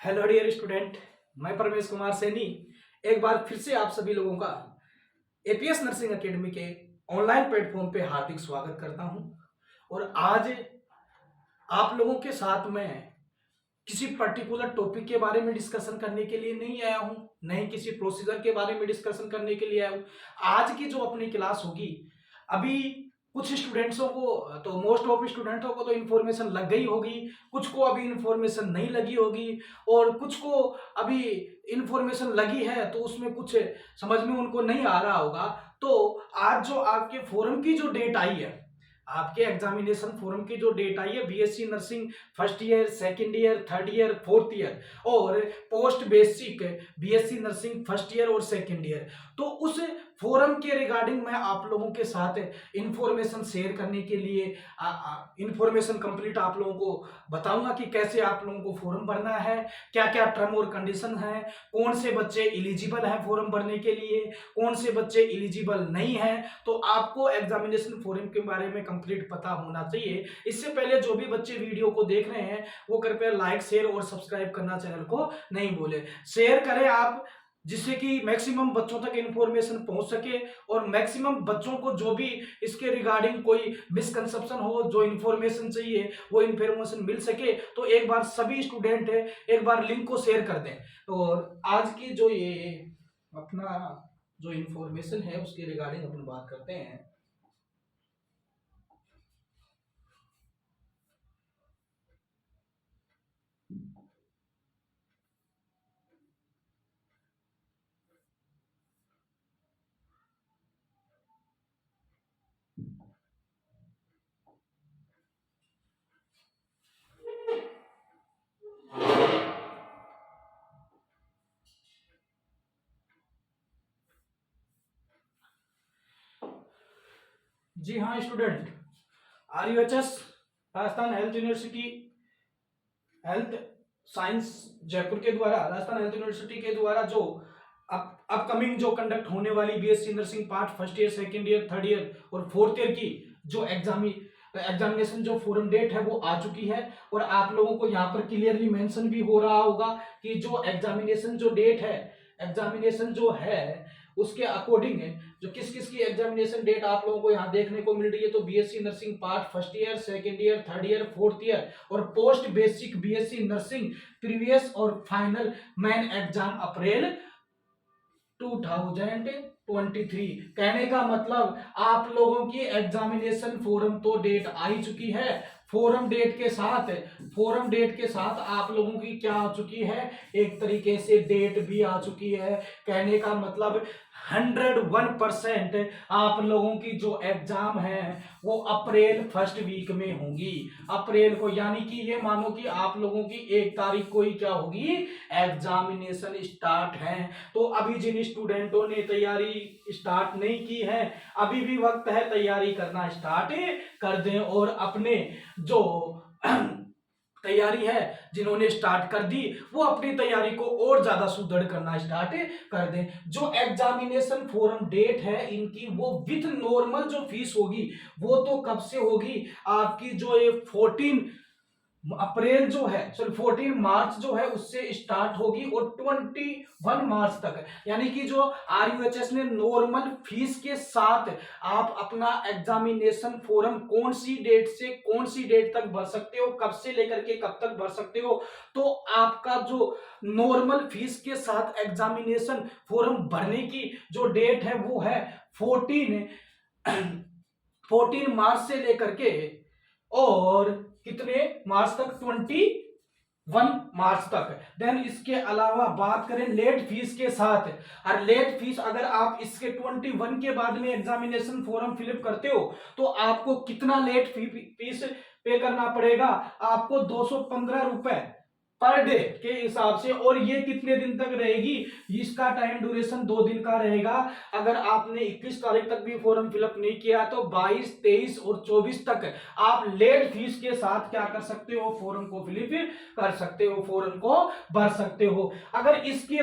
Hello dear student, मैं परमेश कुमार सैनी एक बार फिर से आप सभी लोगों का एपीएस नर्सिंग एकेडमी के ऑनलाइन प्लेटफॉर्म पे हार्दिक स्वागत करता हूं। और आज आप लोगों के साथ में किसी पर्टिकुलर टॉपिक के बारे में डिस्कशन करने के लिए नहीं आया हूं, नहीं किसी प्रोसीजर के बारे में डिस्कशन करने के लिए आया हूं। आज की जो अपनी क्लास होगी, अभी कुछ स्टूडेंट्सों को तो मोस्ट ऑफ स्टूडेंटों को तो इन्फॉर्मेशन लग गई होगी, कुछ को अभी इन्फॉर्मेशन नहीं लगी होगी, और कुछ को अभी इन्फॉर्मेशन लगी है तो उसमें कुछ समझ में उनको नहीं आ रहा होगा। तो आज जो आपके फोरम की जो डेट आई है, आपके एग्जामिनेशन फोरम की जो डेट आई है, BSc nursing first year, second year, third year, fourth year और post basic BSc nursing first year और सेकंड ईयर, तो उस फोरम के रिगार्डिंग मैं आप लोगों के साथ इंफॉर्मेशन शेयर करने के लिए इंफॉर्मेशन कंप्लीट आप लोगों को बताऊंगा कि कैसे आप लोगों को फॉर्म भरना है, क्या क्या टर्म और कंडीशन है, कौन से बच्चे एलिजिबल हैं फॉर्म भरने के लिए, कौन से बच्चे एलिजिबल नहीं हैं। तो आपको एग्जामिनेशन फॉर्म के बारे में कंप्लीट पता होना चाहिए। इससे पहले जो भी बच्चे वीडियो को देख रहे हैं वो कृपया लाइक, शेयर और सब्सक्राइब करना चैनल को नहीं भूलें। शेयर करें आप, जिससे कि मैक्सिमम बच्चों तक इंफॉर्मेशन पहुंच सके और मैक्सिमम बच्चों को जो भी इसके रिगार्डिंग कोई मिसकंसेप्शन हो, जो इंफॉर्मेशन चाहिए वो इंफॉर्मेशन मिल सके। तो एक बार सभी स्टूडेंट है एक बार लिंक को शेयर कर दें। और आज की जो ये अपना जो इंफॉर्मेशन है उसके रिगार्डिंग अपन बात करते हैं। जी हाँ student, RUHS Rajasthan health university health science Jaipur के द्वारा, राजस्थान हेल्थ यूनिवर्सिटी के द्वारा जो अपकमिंग जो कंडक्ट होने वाली BSc nursing part first year, second year, third year और फोर्थ ईयर की जो एग्जामिनेशन जो फोरम डेट है वो आ चुकी है। और आप लोगों को यहाँ पर क्लियरली मेंशन भी हो रहा होगा कि जो एग्जामिनेशन जो डेट है, एग्जामिनेशन जो है उसके अकॉर्डिंग जो किस किस की एग्जामिनेशन डेट आप लोगों को यहाँ देखने को मिल रही है। तो BSc nursing part first year, second year, third year, fourth year और post basic BSc nursing previous और फाइनल मेन एग्जाम अप्रैल 2023। कहने का मतलब आप लोगों की एग्जामिनेशन फोरम तो डेट आई चुकी है। फोरम डेट के साथ आप लोगों की क्या आ चुकी है, एक तरीके से डेट भी आ चुकी है। कहने का मतलब 101% आप लोगों की जो एग्जाम है वो अप्रैल फर्स्ट वीक में होंगी, अप्रैल को। यानी कि ये मानो कि आप लोगों की 1 तारीख को ही क्या होगी, एग्जामिनेशन स्टार्ट है। तो अभी जिन स्टूडेंटों ने तैयारी स्टार्ट नहीं की है, अभी भी वक्त है, तैयारी करना स्टार्ट कर दें। और अपने जो तैयारी है जिन्होंने स्टार्ट कर दी वो अपनी तैयारी को और ज्यादा सुदृढ़ करना स्टार्ट कर दें। जो एग्जामिनेशन फोरम डेट है इनकी, वो विथ नॉर्मल जो फीस होगी वो तो कब से होगी, आपकी जो ये 14 अप्रैल जो है, सॉरी 14 मार्च जो है उससे स्टार्ट होगी और 21 मार्च तक। यानी कि जो आरयूएचएस ने नॉर्मल फीस के साथ आप अपना एग्जामिनेशन फोरम कौन सी डेट से कौन सी डेट तक भर सकते हो, कब से लेकर के कब तक भर सकते हो। तो आपका जो नॉर्मल फीस के साथ एग्जामिनेशन फोरम भरने की जो डेट है वो है 14 मार्च से लेकर के और कितने मार्च तक, 21 मार्च तक। देन इसके अलावा बात करें लेट फीस के साथ, और लेट फीस अगर आप इसके 21 के बाद में एग्जामिनेशन फॉर्म फिलअप करते हो तो आपको कितना लेट फीस पे करना पड़ेगा, आपको 215 रुपए पर डे के हिसाब से। और ये कितने दिन तक रहेगी, इसका टाइम ड्यूरेशन 2 दिन का रहेगा। अगर आपने 21 तारीख तक भी फॉर्म फिलअप नहीं किया तो 22, 23 और 24 तक आप लेट फीस के साथ क्या कर सकते हो, फॉर्म को फिलअप कर सकते हो, फॉर्म को भर सकते हो। अगर इसके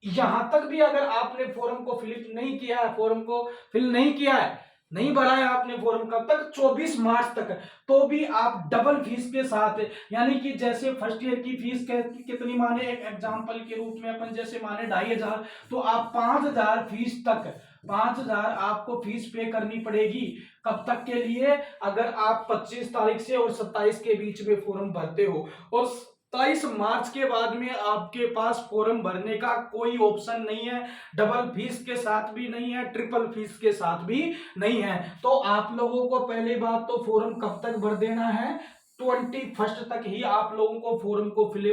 यहां तक भी अगर आपने फॉर्म को फिलअप नहीं किया है, फॉर्म को फिल नहीं किया है नहीं भरा है आपने फॉर्म, कब तक? 24 मार्च तक। तो भी आप डबल फीस के साथ, यानी कि जैसे फर्स्ट ईयर की फीस कितनी माने, एक एग्जांपल के रूप में अपन जैसे माने 2500, तो आप 5000 फीस तक, 5000 आपको फीस पे करनी पड़ेगी। कब तक के लिए? अगर आप 25 तारीख से और 27 के बीच में फॉर्म भरते हो, और 27 मार्च के बाद में आपके पास फॉर्म भरने का कोई ऑप्शन नहीं है, डबल फीस के साथ भी नहीं है, ट्रिपल फीस के साथ भी नहीं है। तो आप लोगों को पहली बात तो फॉर्म कब तक भर देना है? 21 तक ही आप लोगों को फॉर्म को फिल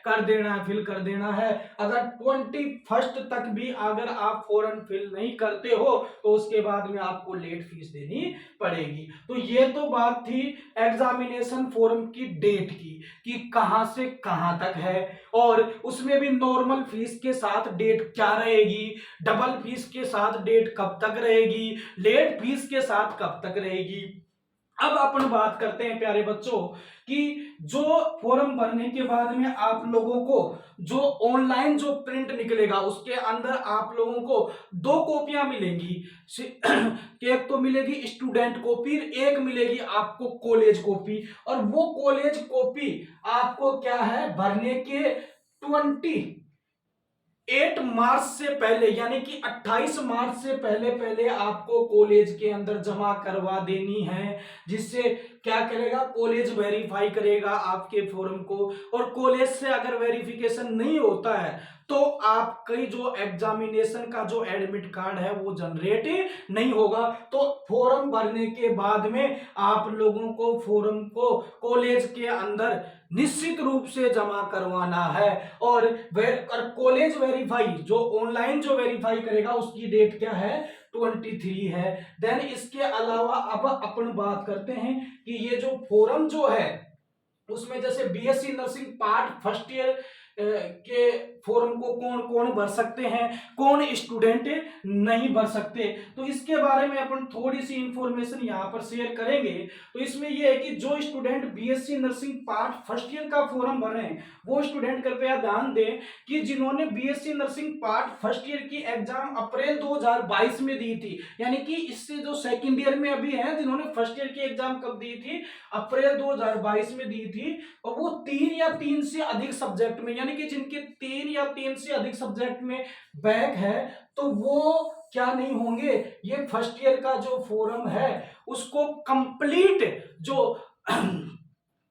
कर देना है। अगर 21 तक भी अगर आप फॉर्म फिल नहीं करते हो तो उसके बाद में आपको लेट फीस देनी पड़ेगी। तो ये तो बात थी एग्जामिनेशन फॉर्म की डेट की, कि कहां से कहां तक है, और उसमें भी नॉर्मल फीस के साथ डेट क्या रहेगी, डबल फीस के साथ डेट कब तक रहेगी, लेट फीस के साथ कब तक रहेगी। अब अपन बात करते हैं प्यारे बच्चों कि जो फॉर्म भरने के बाद में आप लोगों को जो ऑनलाइन जो प्रिंट निकलेगा उसके अंदर आप लोगों को 2 कॉपियां मिलेंगी। एक तो मिलेगी स्टूडेंट कॉपी, एक मिलेगी आपको कॉलेज कॉपी। और वो कॉलेज कॉपी आपको क्या है, भरने के 8 मार्च से पहले, यानी कि 28 मार्च से पहले पहले आपको कॉलेज के अंदर जमा करवा देनी है। जिससे क्या करेगा, कॉलेज वेरीफाई करेगा आपके फॉर्म को, और कॉलेज से अगर वेरिफिकेशन नहीं होता है तो आपकी जो एग्जामिनेशन का जो एडमिट कार्ड है वो जनरेट नहीं होगा। तो फॉर्म भरने के बाद में आप लोगों को फॉर्म को कॉलेज के अंदर निश्चित रूप से जमा करवाना है। और कॉलेज वेरीफाई जो ऑनलाइन जो वेरीफाई करेगा उसकी डेट क्या है, 23 है। देन इसके अलावा अब अपन बात करते हैं कि ये जो फॉर्म जो है उसमें जैसे BSc nursing part first year के फॉर्म को कौन कौन भर सकते हैं, कौन स्टूडेंट नहीं भर सकते, तो इसके बारे में अपन थोड़ी सी इंफॉर्मेशन यहाँ पर शेयर करेंगे। तो इसमें यह है कि जो student BSc nursing part first year का फॉर्म भर रहे हैं वो स्टूडेंट कृपया ध्यान दें कि जिन्होंने BSc nursing part first year की एग्जाम अप्रैल 2022 में दी थी, यानी कि इससे जो सेकेंड ईयर में अभी है, जिन्होंने फर्स्ट ईयर की एग्जाम कब दी थी, अप्रैल 2022 में दी थी, और वो 3 या 3 से अधिक सब्जेक्ट में, यानी कि जिनके 3 या 3 से अधिक सब्जेक्ट में बैक है, तो वो क्या नहीं होंगे, ये फर्स्ट ईयर का जो फॉर्म है उसको कंप्लीट जो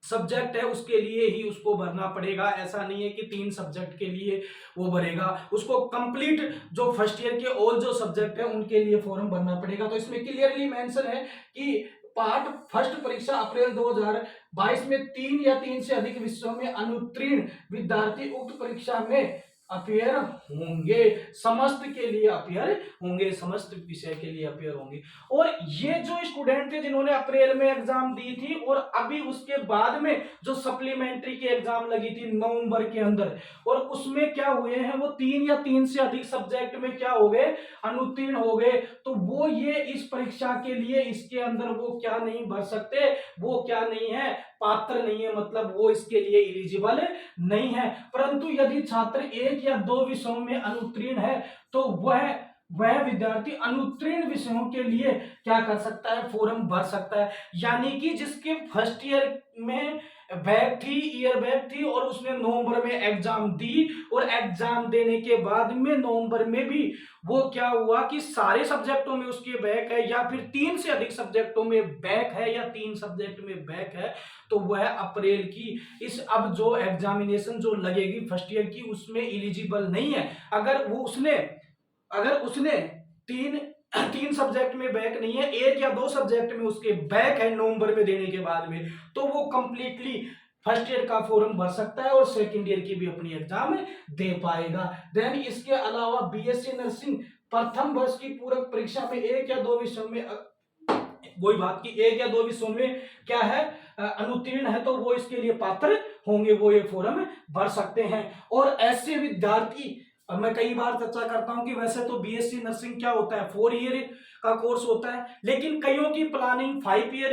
सब्जेक्ट है उसके लिए ही उसको भरना पड़ेगा। ऐसा नहीं है कि 3 सब्जेक्ट के लिए वो भरेगा, उसको कंप्लीट जो फर्स्ट ईयर के ऑल जो सब्जेक्ट है उनके लिए फॉर्म भरना पड़ेगा। तो इसमें क्लियरली मेंशन है कि पार्ट फर्स्ट परीक्षा अप्रैल 2022 में 3 या 3 से अधिक विषयों में अनुत्तीर्ण विद्यार्थी उक्त परीक्षा में अपियर होंगे, समस्त के लिए अपियर होंगे, समस्त विषय के लिए अपियर होंगे। और ये जो स्टूडेंट थे जिन्होंने अप्रैल में एग्जाम दी थी और अभी उसके बाद में जो सप्लीमेंट्री की एग्जाम लगी थी नवंबर के अंदर, और उसमें क्या हुए हैं, वो 3 या 3 से अधिक सब्जेक्ट में क्या हो गए, अनुत्तीर्ण हो गए, तो वो ये इस परीक्षा के लिए इसके अंदर वो क्या नहीं भर सकते, वो क्या नहीं है, पात्र नहीं है, मतलब वो इसके लिए एलिजिबल नहीं है। परंतु यदि छात्र 1 या 2 विषयों में अनुत्तीर्ण है तो वह विद्यार्थी अनुत्तीर्ण विषयों के लिए क्या कर सकता है, फॉर्म भर सकता है। यानी कि जिसके फर्स्ट ईयर में बैक थी, ईयर बैक थी, और उसने नवंबर में एग्जाम दी, और एग्जाम देने के बाद में नवंबर में भी वो क्या हुआ कि सारे सब्जेक्टों में उसके बैक है, या फिर 3 से अधिक सब्जेक्टों में बैक है, या 3 सब्जेक्ट में बैक है, तो वह अप्रैल की इस अब जो एग्जामिनेशन जो लगेगी फर्स्ट ईयर की उसमें एलिजिबल नहीं है। अगर उसने तीन सब्जेक्ट में बैक नहीं है, 1 या 2 सब्जेक्ट में उसके बैक है नवंबर में देने के बाद में, तो वो कंप्लीटली फर्स्ट ईयर का फॉर्म भर सकता है और सेकंड ईयर की भी अपनी एग्जाम दे पाएगा। देन इसके अलावा बीएससी नर्सिंग प्रथम वर्ष की पूरक परीक्षा में 1 या 2 विषयों में वही बात की 1 या 2 विषयों में क्या है, अनुत्तीर्ण है, तो वो इसके लिए पात्र होंगे, वो ये फॉर्म भर सकते हैं। और ऐसे विद्यार्थी, अब मैं कई बार चर्चा करता हूं कि वैसे तो बीएससी नर्सिंग क्या होता है, 4 ईयर का कोर्स होता है, लेकिन कईयों की प्लानिंग 5 ईयर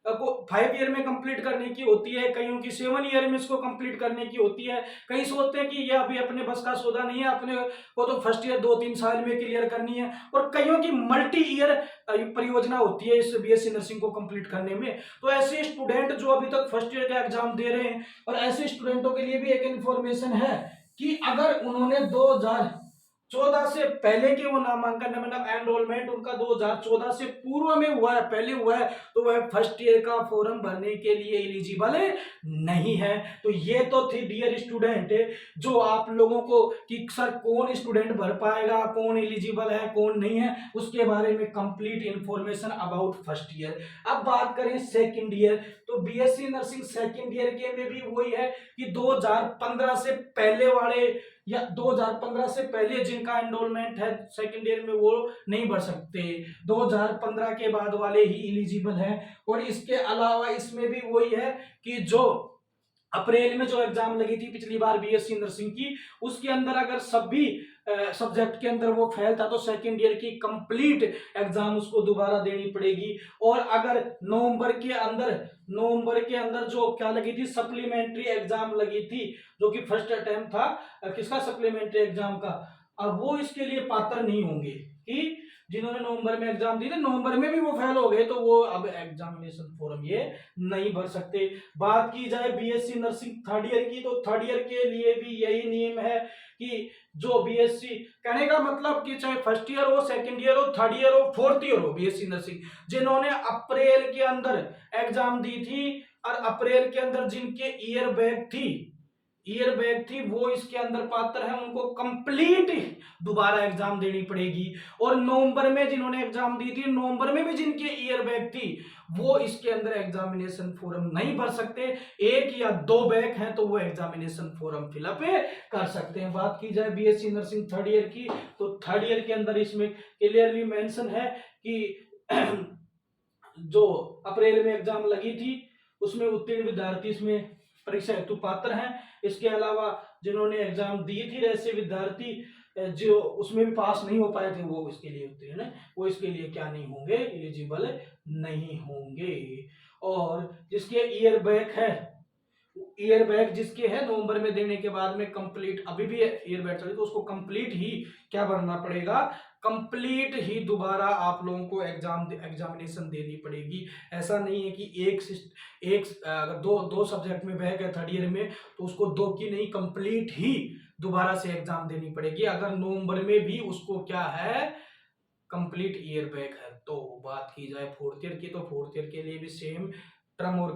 को 5 ईयर में कंप्लीट करने की होती है, कईयों की 7 ईयर में इसको कंप्लीट करने की होती है। कई सोचते हैं कि ये अभी अपने बस का सौदा नहीं है, अपने को तो फर्स्ट ईयर 2-3 साल में क्लियर करनी है। और कईयों की मल्टी ईयर परियोजना होती है इस बीएससी नर्सिंग को कंप्लीट करने में। तो ऐसे स्टूडेंट जो अभी तक फर्स्ट ईयर का एग्जाम दे रहे हैं, और ऐसे स्टूडेंटों के लिए भी एक इंफॉर्मेशन है कि अगर उन्होंने 2014 से पहले के वो नामांकन मतलब एनरोलमेंट उनका 2014 से पूर्व में हुआ है, पहले हुआ है, तो वह फर्स्ट ईयर का फॉर्म भरने के लिए एलिजिबल नहीं है। तो ये तो थी डियर स्टूडेंट जो आप लोगों को कि सर कौन स्टूडेंट भर पाएगा, कौन एलिजिबल है, कौन नहीं है, उसके बारे में complete information about first year. अब बात करें सेकंड ईयर, तो बीएससी नर्सिंग सेकंड ईयर के में भी वही है कि 2015 से पहले वाले या 2015 से पहले जिनका एनरोलमेंट है सेकंड ईयर में वो नहीं भर सकते, 2015 के बाद वाले ही एलिजिबल हैं। और इसके अलावा इसमें भी वही है कि जो अप्रैल में जो एग्जाम लगी थी पिछली बार बीएससी नर्सिंग की, उसके अंदर अगर सभी सब्जेक्ट के अंदर वो फेल था तो सेकंड ईयर की कंप्लीट एग्जाम उसको दोबारा देनी पड़ेगी। और अगर नवंबर के अंदर जो क्या लगी थी, सप्लीमेंट्री एग्जाम लगी थी, जो कि फर्स्ट अटेम्प्ट था किसका, सप्लीमेंट्री एग्जाम का, अब वो इसके लिए पात्र नहीं होंगे कि जिन्होंने नवंबर में एग्जाम दी थी, नवंबर में भी वो फेल हो गए तो वो अब एग्जामिनेशन फॉर्म ये नहीं भर सकते। बात की जाए बीएससी नर्सिंग थर्ड ईयर की, तो थर्ड ईयर के लिए भी यही नियम है कि जो बीएससी, कहने का मतलब कि चाहे फर्स्ट ईयर हो, सेकंड ईयर हो, थर्ड ईयर हो, फोर्थ ईयर हो, बीएससी नर्सिंग जिन्होंने अप्रैल के अंदर एग्जाम दी थी और अप्रैल के अंदर जिनके ईयर बैग थी वो इसके अंदर पात्र है, उनको कंप्लीट दोबारा एग्जाम देनी पड़ेगी। और नवंबर में जिन्होंने एग्जाम दी थी, नवंबर में भी जिनके ईयर बैग थी वो इसके अंदर एग्जामिनेशन फॉर्म नहीं भर सकते। 1 या 2 बैग हैं तो वो एग्जामिनेशन फॉर्म फिलअप कर सकते हैं। बात की जाए बीएससी नर्सिंग थर्ड ईयर की, तो थर्ड ईयर के अंदर इसमें क्लियरली मेंशन है कि जो अप्रैल में एग्जाम लगी थी उसमें उत्तीर्ण विद्यार्थी इसमें परीक्षा हेतु पात्र हैं। इसके अलावा जिन्होंने एग्जाम दी थी ऐसे विद्यार्थी जो उसमें भी पास नहीं हो पाए थे वो इसके लिए उत्तीर्ण है, वो इसके लिए क्या नहीं होंगे, एलिजिबल नहीं होंगे। और जिसके ईयर बैक जिसके है नवंबर में देने के बाद में कंप्लीट, अभी भी ईयर बैक चले तो उसको कंप्लीट ही क्या भरना पड़ेगा, कंप्लीट ही दोबारा आप लोगों को एग्जामिनेशन देनी पड़ेगी। ऐसा नहीं है कि एक अगर दो सब्जेक्ट में बैक है थर्ड ईयर में तो उसको 2 की नहीं, कंप्लीट ही दोबारा से एग्जाम देनी पड़ेगी अगर नवंबर में भी उसको क्या है, कंप्लीट ईयर बैक है। तो बात की जाए फोर्थ ईयर की, तो फोर्थ ईयर के लिए भी सेम टर्म और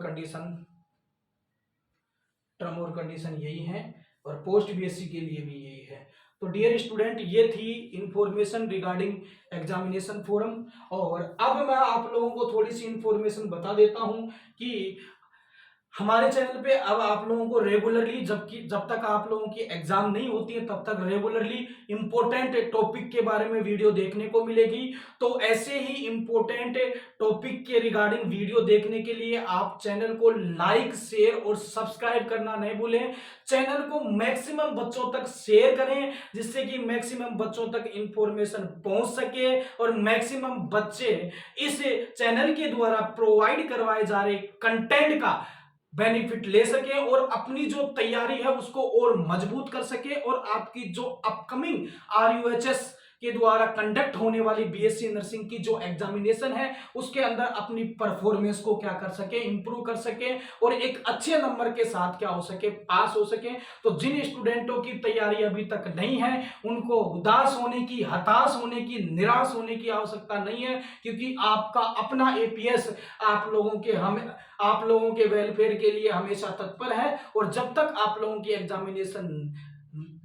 कंडीशन यही है, और पोस्ट बीएससी के लिए भी यही है। तो डियर स्टूडेंट ये थी इंफॉर्मेशन रिगार्डिंग एग्जामिनेशन फॉरम। और अब मैं आप लोगों को थोड़ी सी इंफॉर्मेशन बता देता हूं कि हमारे चैनल पे अब आप लोगों को रेगुलरली जब तक आप लोगों की एग्जाम नहीं होती है तब तक रेगुलरली इंपॉर्टेंट टॉपिक के बारे में वीडियो देखने को मिलेगी। तो ऐसे ही इंपॉर्टेंट टॉपिक के रिगार्डिंग वीडियो देखने के लिए आप चैनल को लाइक, शेयर और सब्सक्राइब करना नहीं भूलें। चैनल को मैक्सिमम बच्चों तक शेयर करें जिससे कि मैक्सिमम बच्चों तक इंफॉर्मेशन पहुंच सके और मैक्सिमम बच्चे इस चैनल के द्वारा प्रोवाइड करवाए जा रहे कंटेंट का बेनिफिट ले सके और अपनी जो तैयारी है उसको और मजबूत कर सके और आपकी जो अपकमिंग आरयूएचएस के द्वारा कंडक्ट होने वाली बीएससी नर्सिंग की जो एग्जामिनेशन है उसके अंदर अपनी परफॉर्मेंस को क्या कर सके, इंप्रूव कर सके और एक अच्छे नंबर के साथ क्या हो सके, पास हो सके। तो जिन स्टूडेंटों की तैयारी अभी तक नहीं है उनको उदास होने की, हताश होने की, निराश होने की आवश्यकता नहीं है, क्योंकि आपका अपना एपीएस आप लोगों के वेलफेयर के लिए हमेशा तत्पर है। और जब तक आप लोगों की एग्जामिनेशन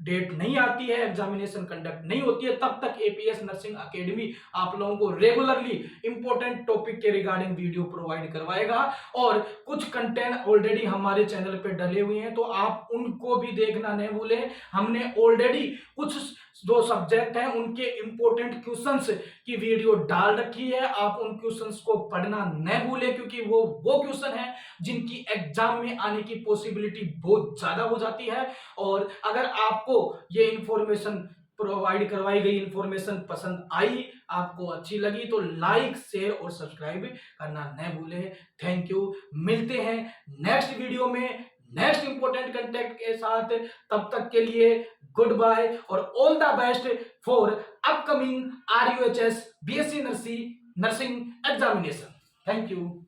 डेट नहीं आती है, एग्जामिनेशन कंडक्ट नहीं होती है, तब तक एपीएस नर्सिंग एकेडमी आप लोगों को रेगुलरली इंपॉर्टेंट टॉपिक के रिगार्डिंग वीडियो प्रोवाइड करवाएगा। और कुछ कंटेंट ऑलरेडी हमारे चैनल पे डले हुए हैं तो आप उनको भी देखना नहीं भूलें। हमने ऑलरेडी कुछ जो सब्जेक्ट हैं उनके इंपॉर्टेंट क्वेश्चंस की वीडियो डाल रखी है, आप उन क्वेश्चंस को पढ़ना न भूलें क्योंकि वो क्वेश्चन है जिनकी एग्जाम में आने की पॉसिबिलिटी बहुत ज्यादा हो जाती है। और अगर आपको ये इंफॉर्मेशन प्रोवाइड करवाई गई इंफॉर्मेशन पसंद आई, आपको अच्छी लगी तो लाइक शेयर और सब्सक्राइब करना न भूलें। Thank you. मिलते हैं नेक्स्ट वीडियो में नेक्स्ट इंपॉर्टेंट कंटेंट के साथ। तब तक के लिए गुड बाय और all the best for upcoming RUHS BSc nursing examination. Thank you.